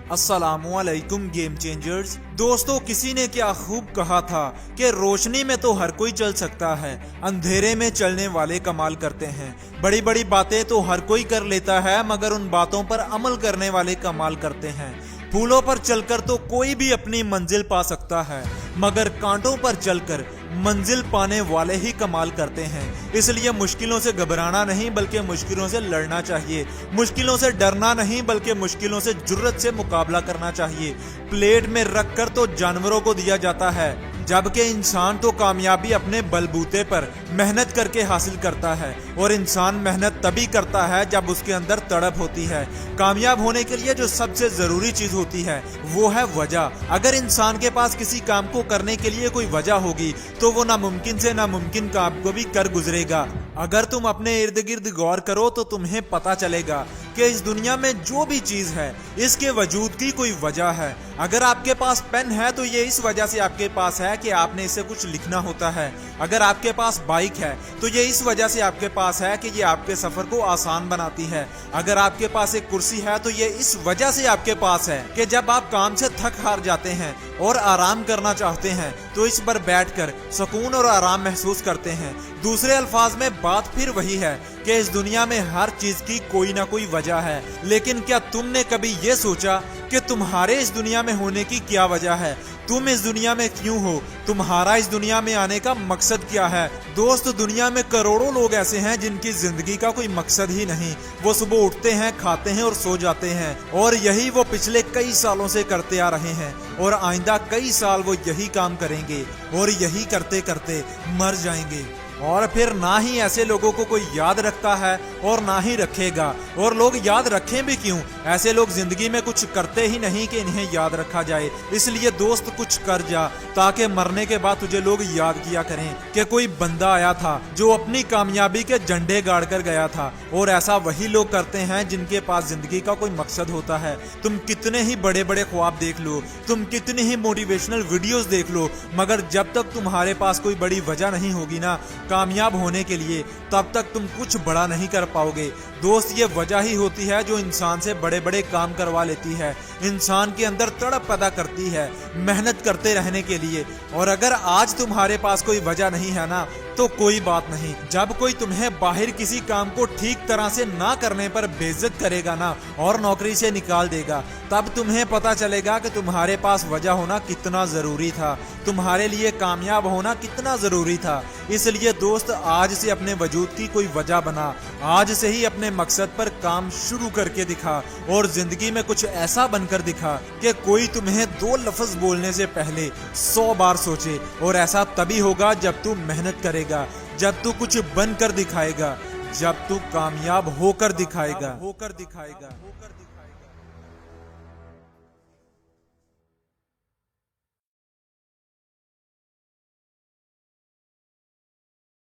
अस्सलामुअलैकुम game changers. दोस्तों, किसी ने क्या खूब कहा था कि रोशनी में तो हर कोई चल सकता है, अंधेरे में चलने वाले कमाल करते हैं। बड़ी बड़ी बातें तो हर कोई कर लेता है, मगर उन बातों पर अमल करने वाले कमाल करते हैं। फूलों पर चलकर तो कोई भी अपनी मंजिल पा सकता है, मगर कांटों पर चलकर मंजिल पाने वाले ही कमाल करते हैं। इसलिए मुश्किलों से घबराना नहीं, बल्कि मुश्किलों से लड़ना चाहिए। मुश्किलों से डरना नहीं, बल्कि मुश्किलों से जुर्रत से मुकाबला करना चाहिए। प्लेट में रखकर तो जानवरों को दिया जाता है, जबकि इंसान तो कामयाबी अपने बलबूते पर मेहनत करके हासिल करता है। और इंसान मेहनत तभी करता है जब उसके अंदर तड़प होती है। कामयाब होने के लिए जो सबसे जरूरी चीज होती है वो है वजह। अगर इंसान के पास किसी काम को करने के लिए कोई वजह होगी तो वो नामुमकिन से नामुमकिन काम को भी कर गुजरेगा। अगर तुम अपने इर्द गिर्द गौर करो तो तुम्हें पता चलेगा कि इस दुनिया में जो भी चीज है इसके वजूद की कोई वजह है। अगर आपके पास पेन है तो ये इस वजह से आपके पास है कि आपने इसे कुछ लिखना होता है। अगर आपके पास बाइक है तो ये इस वजह से आपके पास है कि ये आपके सफर को आसान बनाती है। अगर आपके पास एक कुर्सी है तो ये इस वजह से आपके पास है कि जब आप काम से थक हार जाते हैं और आराम करना चाहते हैं तो इस पर बैठकर सुकून और आराम महसूस करते हैं। दूसरे अल्फाज में बात फिर वही है कि इस दुनिया में हर चीज की कोई ना कोई वजह है। लेकिन क्या तुमने कभी ये सोचा कि तुम्हारे इस दुनिया में होने की क्या वजह है? तुम इस दुनिया में क्यों हो? तुम्हारा इस दुनिया में आने का मकसद क्या है? दोस्त, दुनिया में करोड़ों लोग ऐसे हैं जिनकी जिंदगी का कोई मकसद ही नहीं। वो सुबह उठते हैं, खाते हैं और सो जाते हैं, और यही वो पिछले कई सालों से करते आ रहे हैं, और आइंदा कई साल वो यही काम करेंगे और यही करते करते मर जाएंगे। और फिर ना ही ऐसे लोगों को कोई याद रखता है और ना ही रखेगा। और लोग याद रखें भी क्यों? ऐसे लोग जिंदगी में कुछ करते ही नहीं कि इन्हें याद रखा जाए। इसलिए दोस्त, कुछ कर जा ताकि मरने के बाद तुझे लोग याद किया करें कि कोई बंदा आया था जो अपनी कामयाबी के झंडे गाड़ कर गया था। और ऐसा वही लोग करते हैं जिनके पास जिंदगी का कोई मकसद होता है। तुम कितने ही बड़े बड़े ख्वाब देख लो, तुम कितनी ही मोटिवेशनल वीडियोस देख लो, मगर जब तक तुम्हारे पास कोई बड़ी वजह नहीं होगी ना कामयाब होने के लिए, तब तक तुम कुछ बड़ा नहीं कर पाओगे। दोस्त, ये वजह ही होती है जो इंसान से बड़े बड़े काम करवा लेती है, इंसान के अंदर तड़प पैदा करती है मेहनत करते रहने के लिए। और अगर आज तुम्हारे पास कोई वजह नहीं है ना तो कोई बात नहीं। जब कोई तुम्हें बाहर किसी काम को ठीक तरह से ना करने पर बेइज्जत करेगा ना और नौकरी से निकाल देगा, तब तुम्हें पता चलेगा कि तुम्हारे पास वजह होना कितना जरूरी था, तुम्हारे लिए कामयाब होना कितना जरूरी था। इसलिए दोस्त, आज से अपने वजूद की कोई वजह बना, आज से ही अपने मकसद पर काम शुरू करके दिखा, और जिंदगी में कुछ ऐसा बनकर दिखा कि कोई तुम्हें दो लफ्ज बोलने से पहले 100 बार सोचे। और ऐसा तभी होगा जब तू मेहनत करेगा, जब तू कुछ बनकर दिखाएगा, जब तू कामयाब होकर दिखाएगा।